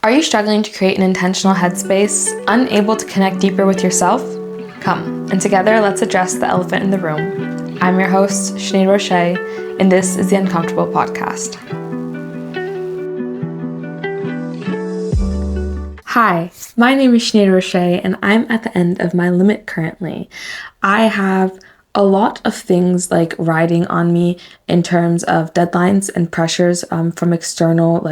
Are you struggling to create an intentional headspace, unable to connect deeper with yourself? Come, and together let's address the elephant in the room. I'm your host, Sinead Roche, and this is the Uncomfortable Podcast. Hi, my name is Sinead Roche, and I'm at the end of my limit currently. I have a lot of things like riding on me in terms of deadlines and pressures from external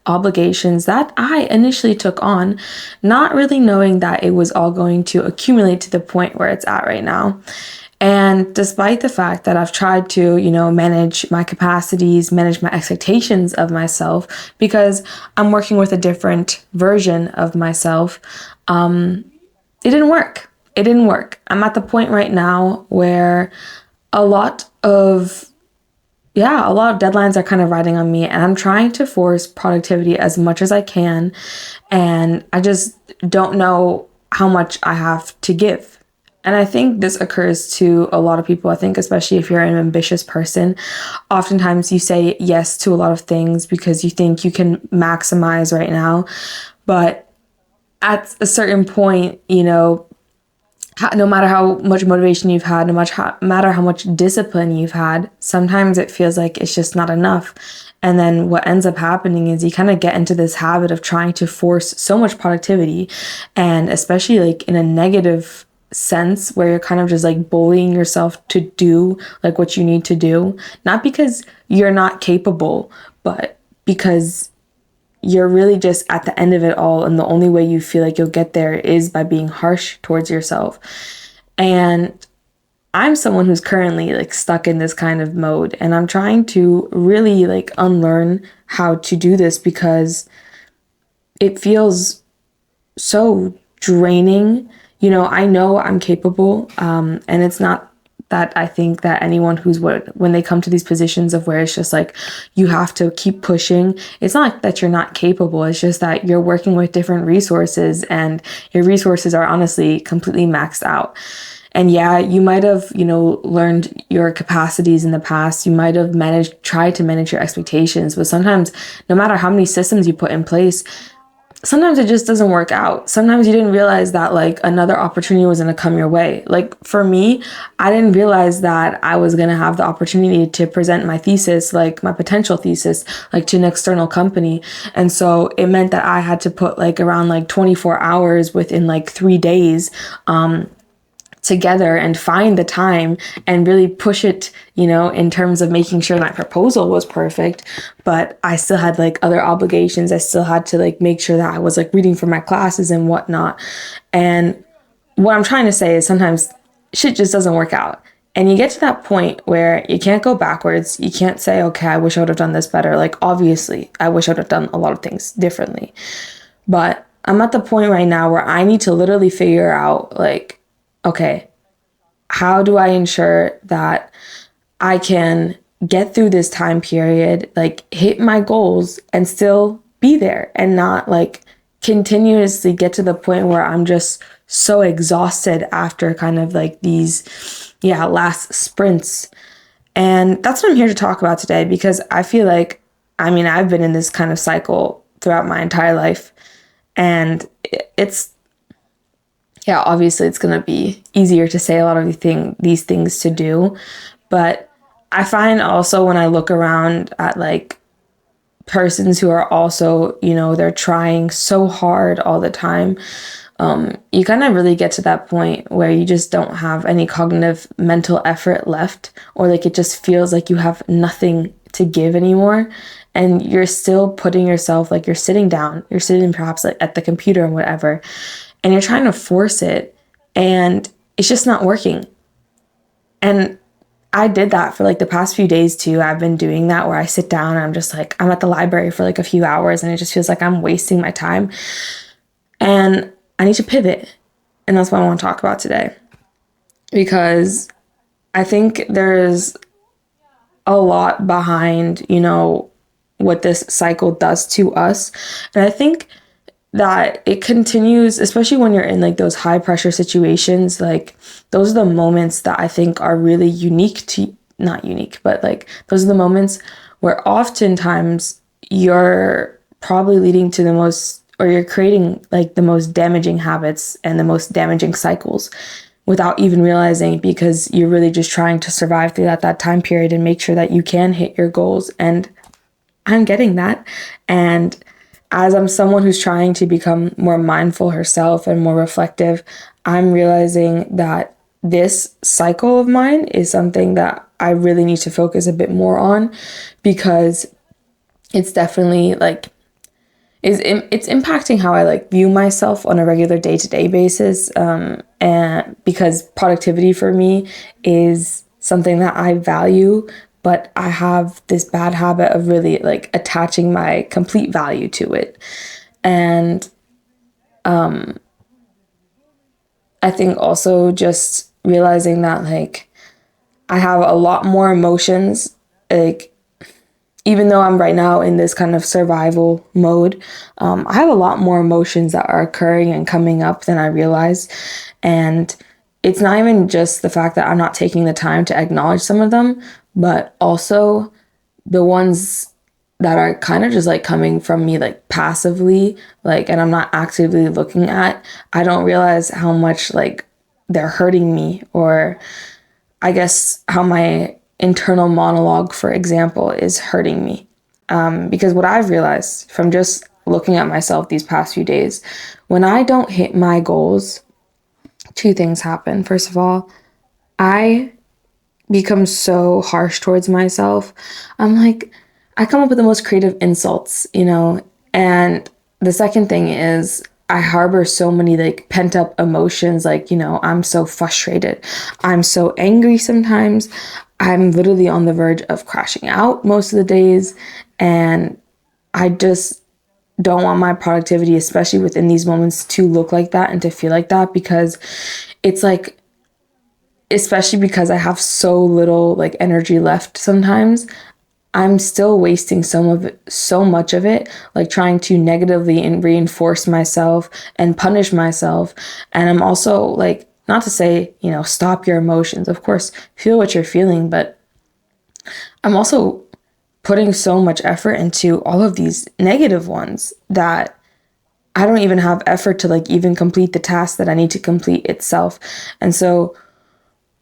obligations that I initially took on, not really knowing that it was all going to accumulate to the point where it's at right now. And despite the fact that I've tried to, manage my capacities, manage my expectations of myself, because I'm working with a different version of myself, it didn't work. It didn't work. I'm at the point right now where a lot of deadlines are kind of riding on me, and I'm trying to force productivity as much as I can. And I just don't know how much I have to give. And I think this occurs to a lot of people. I think especially if you're an ambitious person, oftentimes you say yes to a lot of things because you think you can maximize right now. But at a certain point, no matter how much motivation you've had, matter how much discipline you've had, sometimes it feels like it's just not enough. And then what ends up happening is you kind of get into this habit of trying to force so much productivity, and especially in a negative sense where you're kind of just bullying yourself to do what you need to do, not because you're not capable, but because you're really just at the end of it all, and the only way you feel like you'll get there is by being harsh towards yourself. And I'm someone who's currently stuck in this kind of mode, and I'm trying to really unlearn how to do this because it feels so draining. I know I'm capable, and it's not that I think that anyone when they come to these positions of where it's just you have to keep pushing, it's not that you're not capable. It's just that you're working with different resources, and your resources are honestly completely maxed out. And yeah, you might have, learned your capacities in the past. You might have tried to manage your expectations, but sometimes no matter how many systems you put in place, sometimes it just doesn't work out. Sometimes you didn't realize that another opportunity was going to come your way. For me, I didn't realize that I was going to have the opportunity to present my thesis, my potential thesis, to an external company. And so it meant that I had to put around 24 hours within 3 days, together and find the time and really push it, in terms of making sure my proposal was perfect. But I still had other obligations. I still had to make sure that I was reading for my classes and whatnot. And what I'm trying to say is sometimes shit just doesn't work out. And you get to that point where you can't go backwards. You can't say, okay, I wish I would have done this better. Obviously, I wish I would have done a lot of things differently. But I'm at the point right now where I need to literally figure out okay, how do I ensure that I can get through this time period, hit my goals and still be there, and not continuously get to the point where I'm just so exhausted after kind of these, last sprints. And that's what I'm here to talk about today, because I feel I've been in this kind of cycle throughout my entire life, and obviously it's going to be easier to say a lot of these things to do. But I find also when I look around at persons who are also, they're trying so hard all the time, you kind of really get to that point where you just don't have any cognitive mental effort left, or it just feels like you have nothing to give anymore. And you're still putting yourself, you're sitting down, you're sitting perhaps at the computer and whatever, and you're trying to force it, and it's just not working. And I did that for the past few days too. I've been doing that where I sit down and I'm just I'm at the library for a few hours, and it just feels like I'm wasting my time. And I need to pivot. And that's what I want to talk about today, because I think there's a lot behind, what this cycle does to us. And I think that it continues, especially when you're in those high pressure situations. Those are the moments that I think are really not unique, but those are the moments where oftentimes you're probably leading to the most or you're creating like the most damaging habits and the most damaging cycles without even realizing, because you're really just trying to survive through that time period and make sure that you can hit your goals. And I'm getting that. And as I'm someone who's trying to become more mindful herself and more reflective, I'm realizing that this cycle of mine is something that I really need to focus a bit more on, because it's definitely like it's impacting how I like view myself on a regular day-to-day basis, and because productivity for me is something that I value, but I have this bad habit of really like attaching my complete value to it. And I think also just realizing that like I have a lot more emotions, like even though I'm right now in this kind of survival mode, I have a lot more emotions that are occurring and coming up than I realize. And it's not even just the fact that I'm not taking the time to acknowledge some of them, but also the ones that are kind of just like coming from me like passively, like, and I'm not actively looking at, I don't realize how much like they're hurting me, or I guess how my internal monologue, for example, is hurting me. Because what I've realized from just looking at myself these past few days, when I don't hit my goals, two things happen. First of all, I become so harsh towards myself. I'm like, I come up with the most creative insults, you know? And the second thing is, I harbor so many like pent up emotions. Like, you know, I'm so frustrated. I'm so angry sometimes. I'm literally on the verge of crashing out most of the days. And I just don't want my productivity, especially within these moments, to look like that and to feel like that, because it's like, especially because I have so little like energy left sometimes, I'm still wasting some of it, so much of it, like trying to negatively and reinforce myself and punish myself. And I'm also like, not to say, you know, stop your emotions. Of course, feel what you're feeling, but I'm also putting so much effort into all of these negative ones that I don't even have effort to like even complete the task that I need to complete itself. And so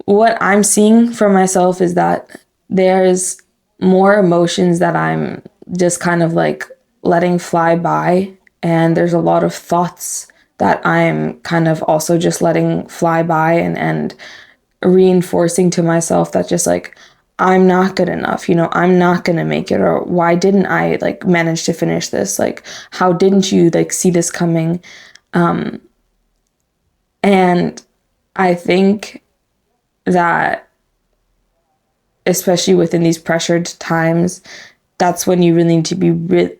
what I'm seeing for myself is that there's more emotions that I'm just kind of like letting fly by. And there's a lot of thoughts that I'm kind of also just letting fly by, and reinforcing to myself that just like, I'm not good enough, you know, I'm not going to make it, or why didn't I like manage to finish this? Like, how didn't you like see this coming? And I think that especially within these pressured times, that's when you really need to be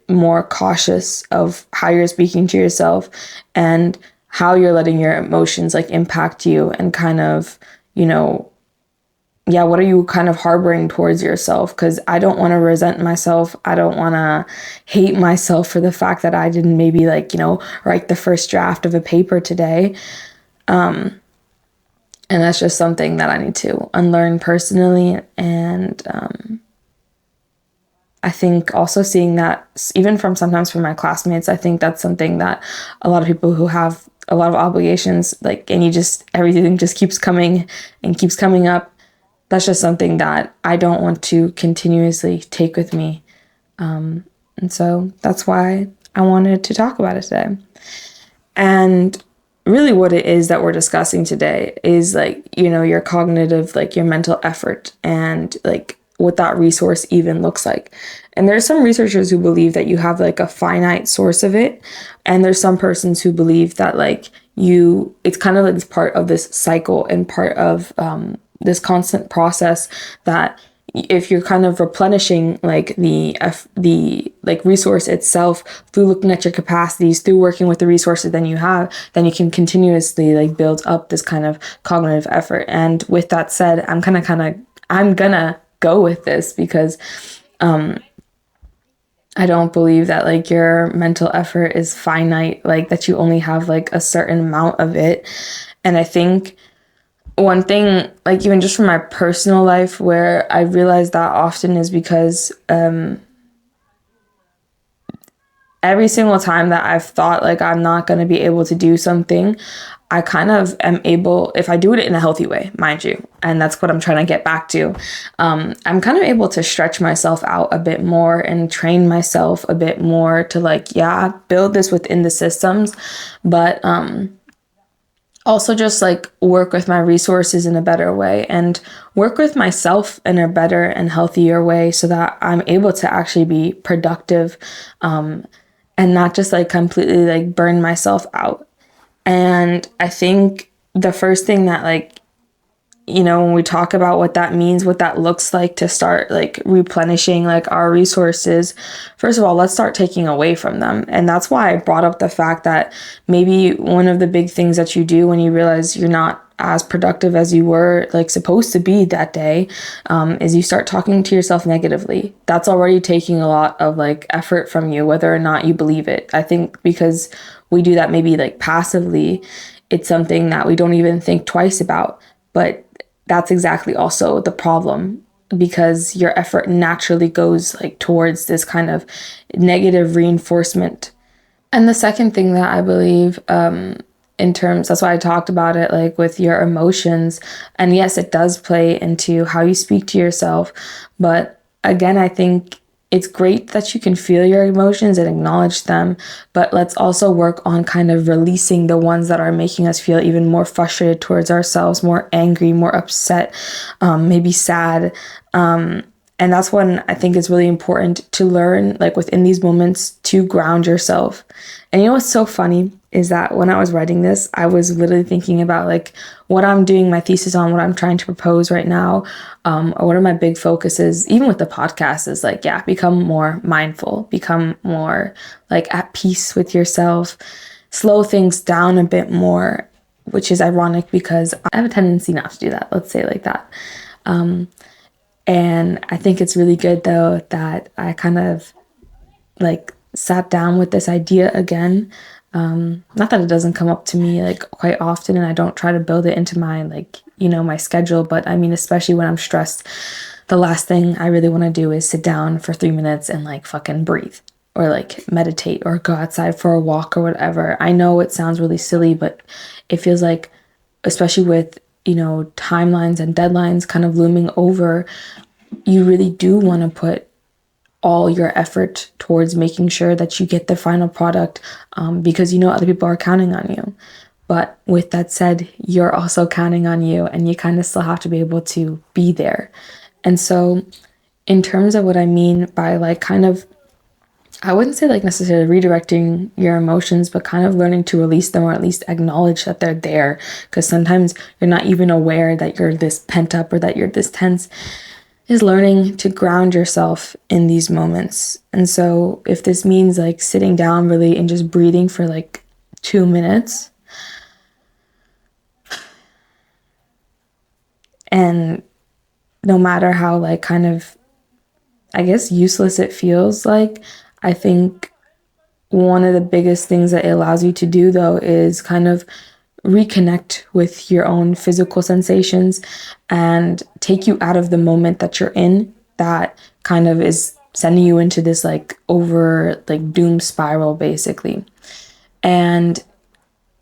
more cautious of how you're speaking to yourself and how you're letting your emotions like impact you, and kind of, you know, yeah, what are you kind of harboring towards yourself? Because I don't want to resent myself. I don't want to hate myself for the fact that I didn't maybe like, you know, write the first draft of a paper today. And that's just something that I need to unlearn personally. And I think also seeing that even from sometimes from my classmates, I think that's something that a lot of people who have a lot of obligations, like, and you just, everything just keeps coming and keeps coming up. That's just something that I don't want to continuously take with me. And so that's why I wanted to talk about it today. And really what it is that we're discussing today is like, you know, your cognitive, like your mental effort, and like what that resource even looks like. And there's some researchers who believe that you have like a finite source of it. And there's some persons who believe that like it's kind of like it's part of this cycle and part of this constant process, that if you're kind of replenishing like the like resource itself through looking at your capacities, through working with the resources then you have, then you can continuously like build up this kind of cognitive effort. And with that said, I'm gonna go with this, because I don't believe that like your mental effort is finite, like that you only have like a certain amount of it. And I think one thing, like even just from my personal life, where I realized that often is because every single time that I've thought like I'm not going to be able to do something, I kind of am able, if I do it in a healthy way, mind you, and that's what I'm trying to get back to, I'm kind of able to stretch myself out a bit more and train myself a bit more to like, yeah, build this within the systems, but also just like work with my resources in a better way and work with myself in a better and healthier way so that I'm able to actually be productive, and not just like completely like burn myself out. And I think the first thing that like, when we talk about what that means, what that looks like to start like replenishing like our resources, first of all, let's start taking away from them. And that's why I brought up the fact that maybe one of the big things that you do when you realize you're not as productive as you were like supposed to be that day, is you start talking to yourself negatively. That's already taking a lot of like effort from you, whether or not you believe it. I think because we do that maybe like passively, it's something that we don't even think twice about. But that's exactly also the problem, because your effort naturally goes like towards this kind of negative reinforcement. And the second thing that I believe, in terms, that's why I talked about it like with your emotions, and yes, it does play into how you speak to yourself, but again, I think it's great that you can feel your emotions and acknowledge them, but let's also work on kind of releasing the ones that are making us feel even more frustrated towards ourselves, more angry, more upset, maybe sad. And that's when I think it's really important to learn, like within these moments, to ground yourself. And you know what's so funny is that when I was writing this, I was literally thinking about like what I'm doing my thesis on, what I'm trying to propose right now, or what are my big focuses, even with the podcast, is like, yeah, become more mindful, become more like at peace with yourself, slow things down a bit more, which is ironic because I have a tendency not to do that. Let's say it like that. And I think it's really good though that I kind of like sat down with this idea again. Not that it doesn't come up to me like quite often, and I don't try to build it into my like, my schedule, but I mean, especially when I'm stressed, the last thing I really want to do is sit down for 3 minutes and like fucking breathe or like meditate or go outside for a walk or whatever. I know it sounds really silly, but it feels like, especially with timelines and deadlines kind of looming over, you really do want to put all your effort towards making sure that you get the final product, because other people are counting on you. But with that said, you're also counting on you, and you kind of still have to be able to be there. And so in terms of what I mean by like kind of, I wouldn't say like necessarily redirecting your emotions, but kind of learning to release them, or at least acknowledge that they're there. Because sometimes you're not even aware that you're this pent up or that you're this tense, is learning to ground yourself in these moments. And so if this means like sitting down really and just breathing for like 2 minutes, and no matter how like kind of, I guess, useless it feels like, I think one of the biggest things that it allows you to do though is kind of reconnect with your own physical sensations and take you out of the moment that you're in, that kind of is sending you into this like over like doom spiral basically. And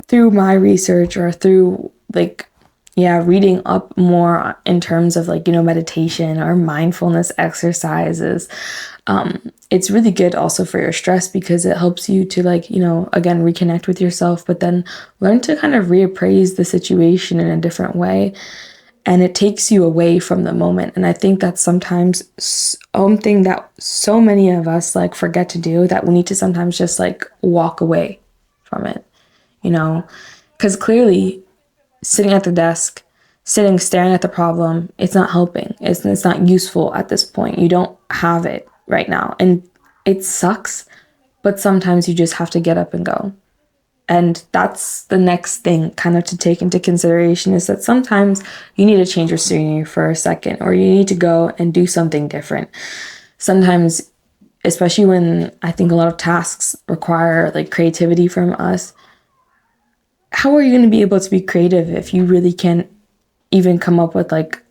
through my research, or through like, yeah, reading up more in terms of like, meditation or mindfulness exercises, it's really good also for your stress, because it helps you to like, again, reconnect with yourself, but then learn to kind of reappraise the situation in a different way. And it takes you away from the moment. And I think that's sometimes something that so many of us like forget to do, that we need to sometimes just like walk away from it, because clearly sitting at the desk, staring at the problem, it's not helping. It's not useful at this point. You don't have it right now. And it sucks, but sometimes you just have to get up and go. And that's the next thing kind of to take into consideration, is that sometimes you need to change your scenery for a second, or you need to go and do something different. Sometimes, especially when I think a lot of tasks require like creativity from us, how are you going to be able to be creative if you really can't even come up with like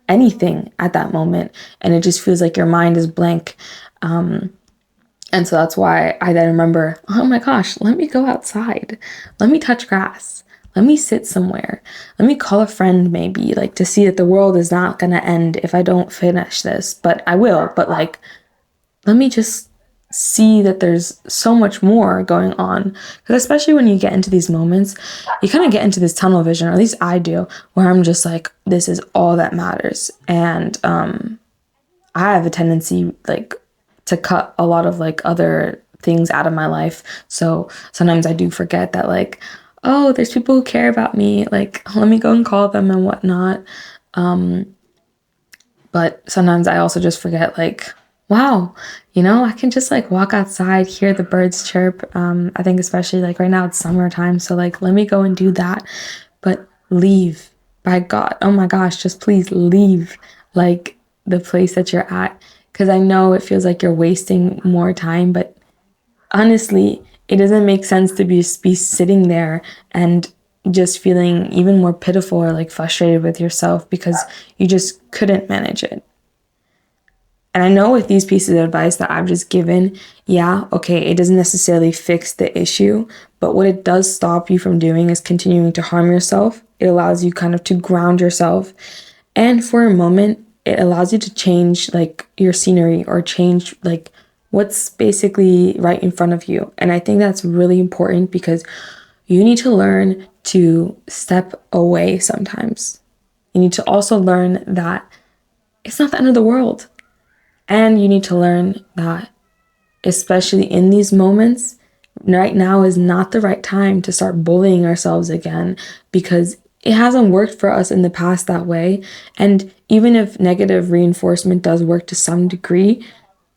anything at that moment, and it just feels like your mind is blank? And And so that's why I then remember, oh my gosh, let me go outside. Let me touch grass. Let me sit somewhere. Let me call a friend maybe, like to see that the world is not going to end if I don't finish this, but I will. But like, let me just see that there's so much more going on. Because especially when you get into these moments, you kind of get into this tunnel vision, or at least I do, where I'm just like, this is all that matters. And I have a tendency like to cut a lot of like other things out of my life. So sometimes I do forget that like, oh, there's people who care about me. Like, let me go and call them and whatnot. But sometimes I also just forget like, wow, I can just like walk outside, hear the birds chirp. I think especially like right now it's summertime. So like, let me go and do that. But leave, by God. Oh my gosh, just please leave like the place that you're at. Because I know it feels like you're wasting more time, but honestly, it doesn't make sense to be sitting there and just feeling even more pitiful or like frustrated with yourself because you just couldn't manage it. And I know with these pieces of advice that I've just given, yeah, okay, it doesn't necessarily fix the issue, but what it does stop you from doing is continuing to harm yourself. It allows you kind of to ground yourself. And for a moment, it allows you to change like your scenery or change like what's basically right in front of you. And I think that's really important because you need to learn to step away sometimes. You need to also learn that it's not the end of the world. And you need to learn that, especially in these moments, right now is not the right time to start bullying ourselves again because it hasn't worked for us in the past that way. And even if negative reinforcement does work to some degree,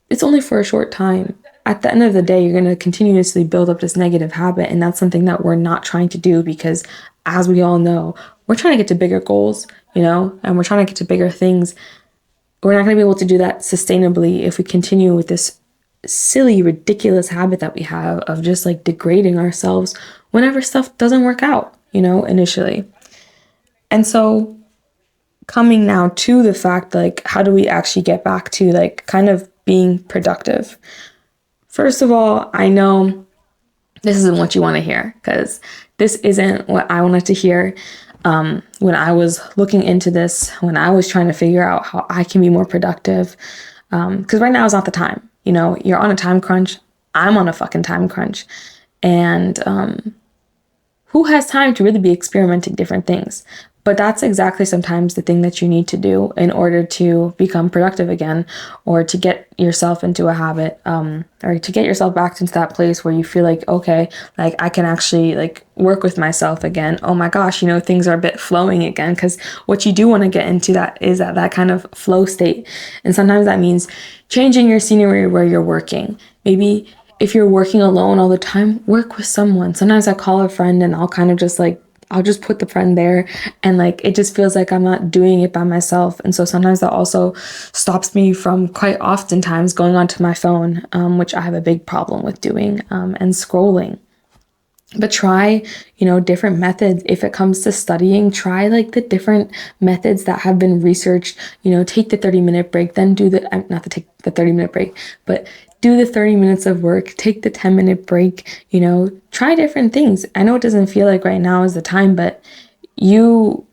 it's only for a short time. At the end of the day, you're going to continuously build up this negative habit. And that's something that we're not trying to do because, as we all know, we're trying to get to bigger goals, and we're trying to get to bigger things. We're not going to be able to do that sustainably if we continue with this silly, ridiculous habit that we have of just like degrading ourselves whenever stuff doesn't work out, initially. And so coming now to the fact, like, how do we actually get back to like kind of being productive? First of all, I know this isn't what you want to hear because this isn't what I wanted to hear. When I was looking into this, when I was trying to figure out how I can be more productive, because right now is not the time. You're on a time crunch. I'm on a fucking time crunch. And who has time to really be experimenting different things? But that's exactly sometimes the thing that you need to do in order to become productive again, or to get yourself into a habit, or to get yourself back into that place where you feel like, okay, like I can actually like work with myself again. Oh my gosh, things are a bit flowing again, because what you do want to get into that is that kind of flow state. And sometimes that means changing your scenery where you're working. Maybe if you're working alone all the time, work with someone. Sometimes I call a friend and I'll kind of just like, I'll just put the friend there, and like it just feels like I'm not doing it by myself. And so sometimes that also stops me from quite oftentimes going onto my phone, which I have a big problem with doing, and scrolling. But try, different methods. If it comes to studying, try like the different methods that have been researched. Take the 30-minute break, then do not to take the 30-minute break, but do the 30 minutes of work, take the 10-minute break, try different things. I know it doesn't feel like right now is the time, but you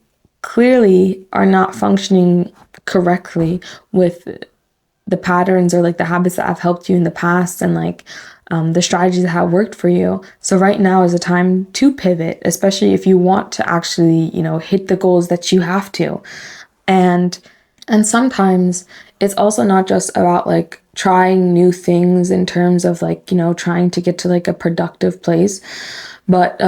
clearly are not functioning correctly with the patterns or like the habits that have helped you in the past, and like the strategies that have worked for you. So right now is a time to pivot, especially if you want to actually, hit the goals that you have to. And sometimes it's also not just about like trying new things in terms of like, trying to get to like a productive place, but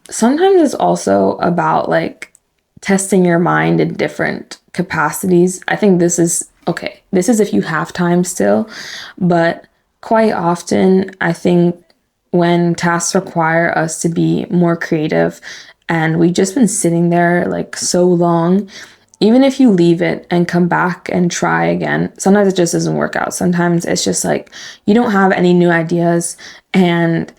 sometimes it's also about like testing your mind in different capacities. I think this is if you have time still, but quite often I think when tasks require us to be more creative and we've just been sitting there like so long, even if you leave it and come back and try again, sometimes it just doesn't work out. Sometimes it's just like you don't have any new ideas, and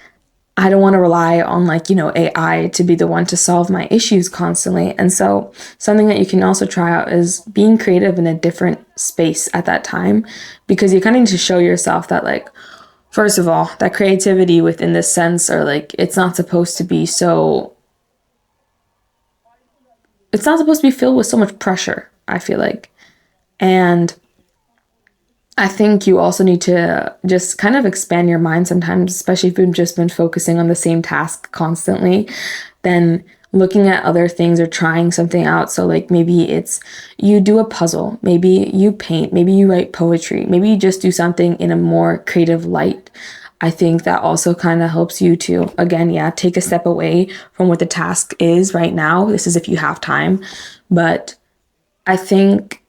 I don't want to rely on like, AI to be the one to solve my issues constantly. And so something that you can also try out is being creative in a different space at that time, because you kind of need to show yourself that like, First of all, that creativity within this sense, or like, it's not supposed to be so, it's not supposed to be filled with so much pressure, I feel like. And I think you also need to just kind of expand your mind sometimes, especially if you've just been focusing on the same task constantly, then looking at other things or trying something out. So, like, maybe it's you do a puzzle, maybe you paint, maybe you write poetry, maybe you just do something in a more creative light. I think that also kind of helps you to, again, yeah, take a step away from what the task is right now. This is if you have time. But I think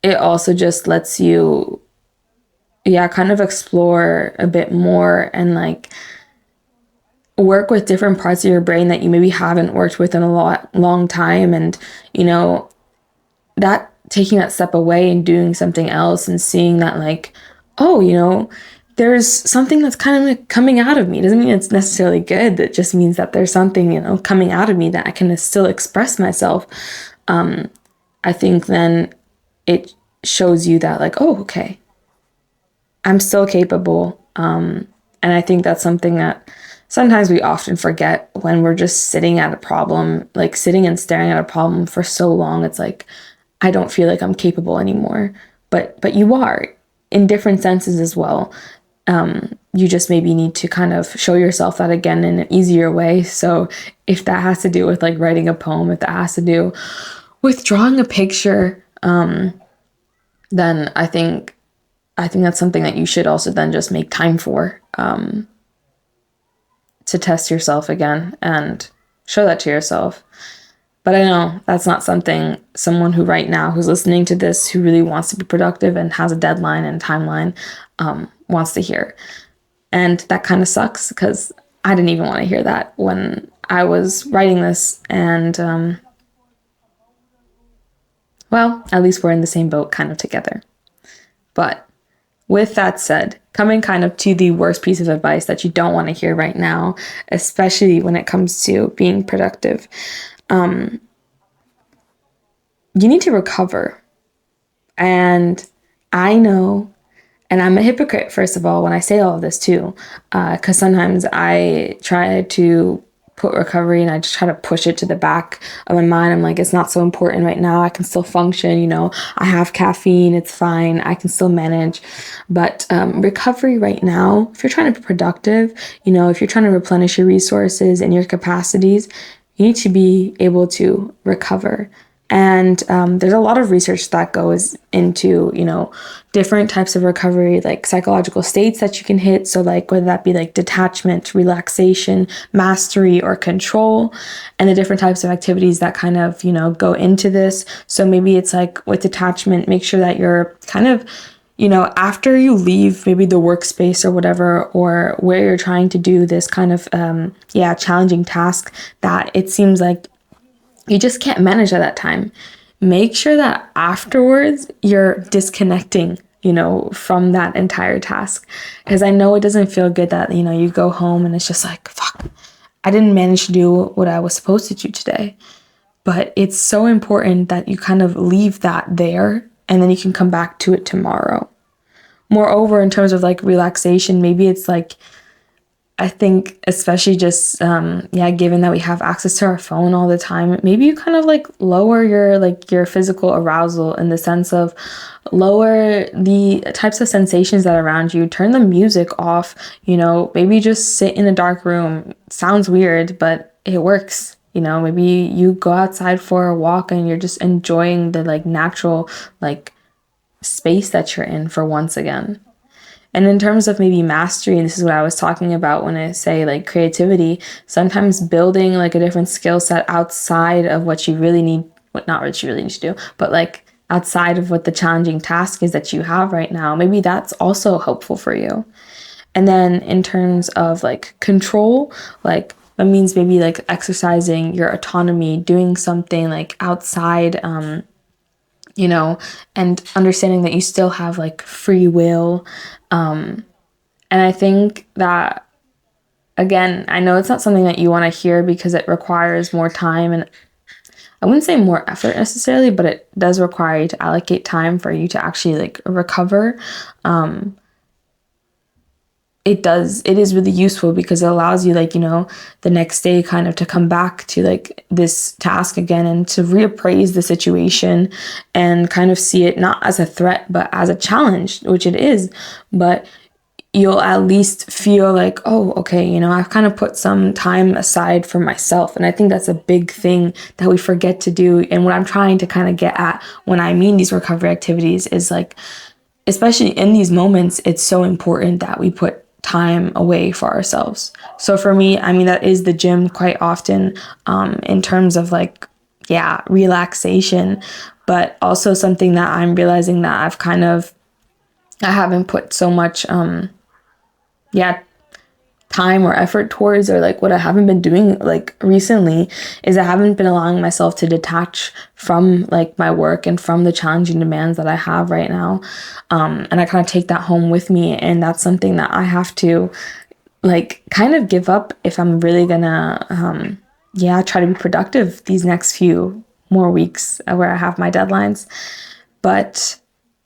it also just lets you, yeah, kind of explore a bit more and like work with different parts of your brain that you maybe haven't worked with in a long time. And, you know, that taking that step away and doing something else and seeing that, like, oh, you know, there's something that's kind of like coming out of me. It doesn't mean it's necessarily good. That just means that there's something, you know, coming out of me that I can still express myself. I think then it shows you that, like, oh, okay, I'm still capable. And I think that's something that sometimes we often forget when we're just sitting at a problem, like sitting and staring at a problem for so long. It's like, I don't feel like I'm capable anymore. But you are in different senses as well. You just maybe need to kind of show yourself that again in an easier way. So if that has to do with like writing a poem, if that has to do with drawing a picture, then I think that's something that you should also then just make time for, to test yourself again and show that to yourself. But I know that's not something someone who right now who's listening to this who really wants to be productive and has a deadline and timeline wants to hear. And that kind of sucks because I didn't even want to hear that when I was writing this. And well, at least we're in the same boat kind of together. But with that said, coming kind of to the worst piece of advice that you don't want to hear right now, especially when it comes to being productive, you need to recover. And I know, and I'm a hypocrite, first of all, when I say all of this too, because sometimes I try to put recovery and I just try to push it to the back of my mind. I'm like, it's not so important right now. I can still function, you know, I have caffeine, it's fine, I can still manage. But recovery right now, if you're trying to be productive, you know, if you're trying to replenish your resources and your capacities, you need to be able to recover. And there's a lot of research that goes into, you know, different types of recovery, like psychological states that you can hit. So like whether that be like detachment, relaxation, mastery, or control, and the different types of activities that kind of, you know, go into this. So maybe it's like with detachment, make sure that you're kind of, you know, after you leave maybe the workspace or whatever, or where you're trying to do this kind of, challenging task that it seems like you just can't manage at that time. Make sure that afterwards you're disconnecting, you know, from that entire task. Because I know it doesn't feel good that, you know, you go home and it's just like, fuck, I didn't manage to do what I was supposed to do today. But it's so important that you kind of leave that there and then you can come back to it tomorrow. Moreover, in terms of like relaxation, maybe it's like, I think especially just, given that we have access to our phone all the time, maybe you kind of like lower your physical arousal in the sense of lower the types of sensations that are around you, turn the music off, you know, maybe just sit in a dark room. Sounds weird, but it works. You know, maybe you go outside for a walk and you're just enjoying the like natural like space that you're in for once again. And in terms of maybe mastery, and this is what I was talking about when I say like creativity, sometimes building like a different skill set outside of what you really need, what not what you really need to do, but like outside of what the challenging task is that you have right now, maybe that's also helpful for you. And then in terms of like control, like that means maybe like exercising your autonomy, doing something like outside, you know, and understanding that you still have like free will. And I think that, again, I know it's not something that you want to hear because it requires more time, and I wouldn't say more effort necessarily, but it does require you to allocate time for you to actually like recover. it is really useful because it allows you, like, the next day kind of to come back to like this task again and to reappraise the situation and kind of see it not as a threat but as a challenge, which it is. But you'll at least feel like, oh, okay, I've kind of put some time aside for myself. And I think that's a big thing that we forget to do. And what I'm trying to kind of get at when I mean these recovery activities is like, especially in these moments, it's so important that we put time away for ourselves. So for me, I mean, that is the gym quite often, in terms of like, yeah, relaxation, but also something that I'm realizing that I haven't put so much, time or effort towards, or like what I haven't been doing like recently is I haven't been allowing myself to detach from like my work and from the challenging demands that I have right now. And I kind of take that home with me, and that's something that I have to like kind of give up if I'm really gonna try to be productive these next few more weeks where I have my deadlines. But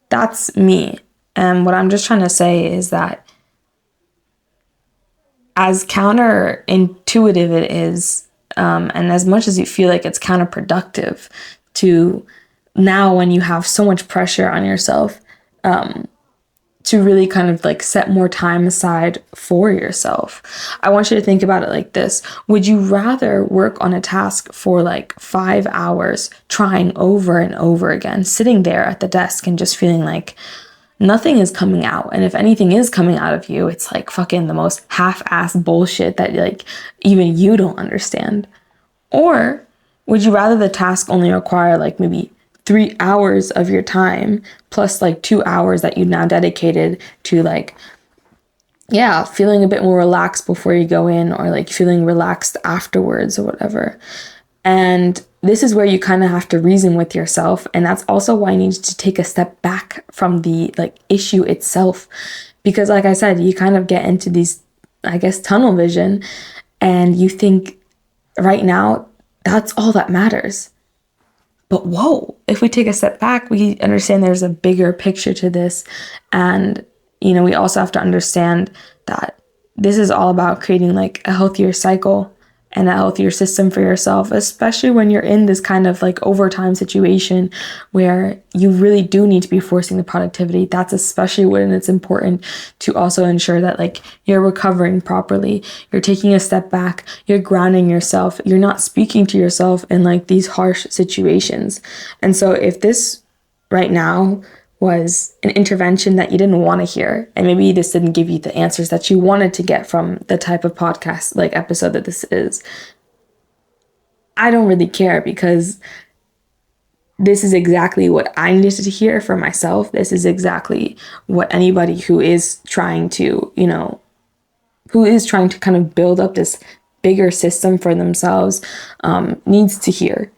that's me. And what I'm just trying to say is that as counterintuitive it is, and as much as you feel like it's counterproductive to now when you have so much pressure on yourself, to really kind of like set more time aside for yourself. I want you to think about it like this. Would you rather work on a task for like 5 hours, trying over and over again, sitting there at the desk and just feeling like nothing is coming out? And if anything is coming out of you, it's like fucking the most half-ass bullshit that like even you don't understand. Or would you rather the task only require like maybe 3 hours of your time plus like 2 hours that you now dedicated to like, yeah, feeling a bit more relaxed before you go in, or like feeling relaxed afterwards or whatever? And this is where you kind of have to reason with yourself. And that's also why you need to take a step back from the like issue itself. Because like I said, you kind of get into these, I guess, tunnel vision, and you think right now that's all that matters. But whoa, if we take a step back, we understand there's a bigger picture to this. And, we also have to understand that this is all about creating like a healthier cycle and a healthier system for yourself, especially when you're in this kind of like overtime situation where you really do need to be forcing the productivity. That's especially when it's important to also ensure that like you're recovering properly, you're taking a step back, you're grounding yourself, you're not speaking to yourself in like these harsh situations. And so if this right now was an intervention that you didn't want to hear, and maybe this didn't give you the answers that you wanted to get from the type of podcast like episode that this is, I don't really care, because this is exactly what I needed to hear for myself. This is exactly what anybody who is trying to, kind of build up this bigger system for themselves needs to hear.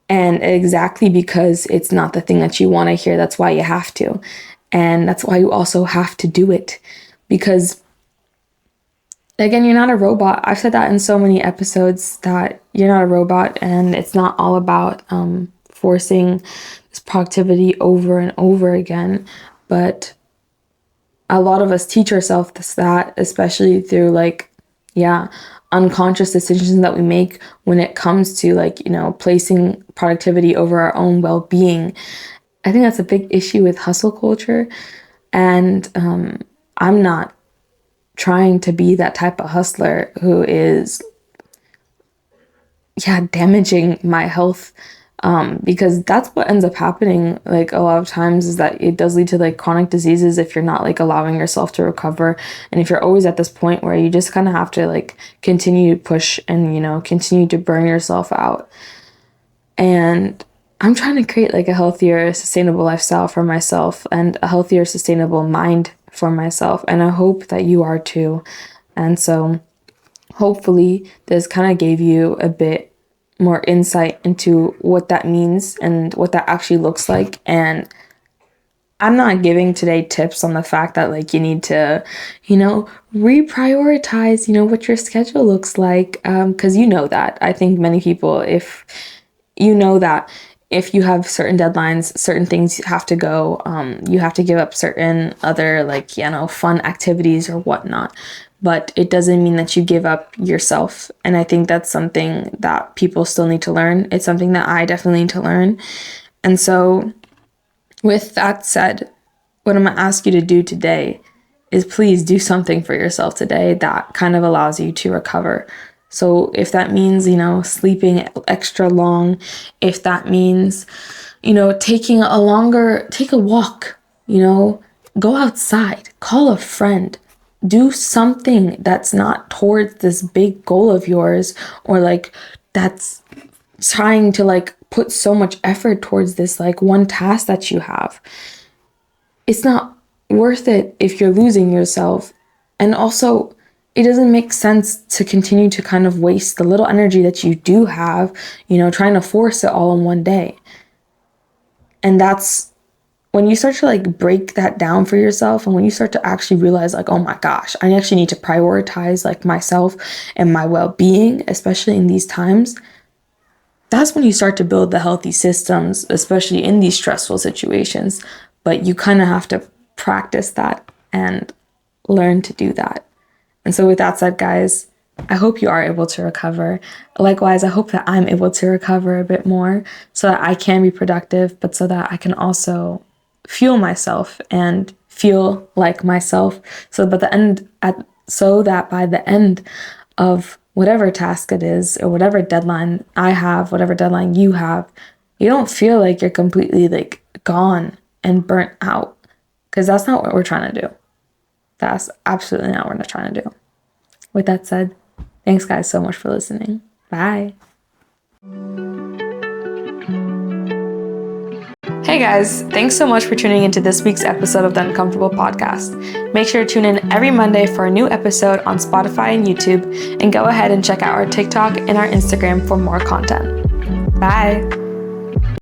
And exactly because it's not the thing that you want to hear, that's why you have to. And that's why you also have to do it. Because, again, you're not a robot. I've said that in so many episodes, that you're not a robot, and it's not all about forcing this productivity over and over again. But a lot of us teach ourselves that, especially through unconscious decisions that we make when it comes to placing productivity over our own well-being. I think that's a big issue with hustle culture. And I'm not trying to be that type of hustler who is damaging my health, because that's what ends up happening a lot of times, is that it does lead to chronic diseases if you're not allowing yourself to recover. And if you're always at this point where you just kind of have to continue to push and continue to burn yourself out. And I'm trying to create a healthier, sustainable lifestyle for myself, and a healthier, sustainable mind for myself, and I hope that you are too. And so hopefully this kind of gave you a bit more insight into what that means and what that actually looks like. And I'm not giving today tips on the fact that you need to, reprioritize, what your schedule looks like. Because that. I think many people, if you know that if you have certain deadlines, certain things have to go. You have to give up certain other, like, fun activities or whatnot. But it doesn't mean that you give up yourself. And I think that's something that people still need to learn. It's something that I definitely need to learn. And so with that said, what I'm going to ask you to do today is please do something for yourself today that kind of allows you to recover. So if that means, sleeping extra long, if that means, take a walk, go outside, call a friend, do something that's not towards this big goal of yours, or like that's trying to like put so much effort towards this like one task that you have. It's not worth it if you're losing yourself. And also, it doesn't make sense to continue to kind of waste the little energy that you do have, trying to force it all in one day. And that's when you start to like break that down for yourself, and when you start to actually realize like, oh my gosh, I actually need to prioritize like myself and my well-being, especially in these times. That's when you start to build the healthy systems, especially in these stressful situations. But you kind of have to practice that and learn to do that. And so with that said, guys, I hope you are able to recover. Likewise, I hope that I'm able to recover a bit more so that I can be productive, but so that I can also fuel myself and feel like myself. So that by the end of whatever task it is, or whatever deadline I have, whatever deadline you have, you don't feel like you're completely like gone and burnt out, because that's not what we're trying to do. That's absolutely not what we're trying to do. With that said, thanks guys so much for listening. Bye. Hey guys, thanks so much for tuning into this week's episode of the Uncomfortable Podcast. Make sure to tune in every Monday for a new episode on Spotify and YouTube, and go ahead and check out our TikTok and our Instagram for more content. Bye.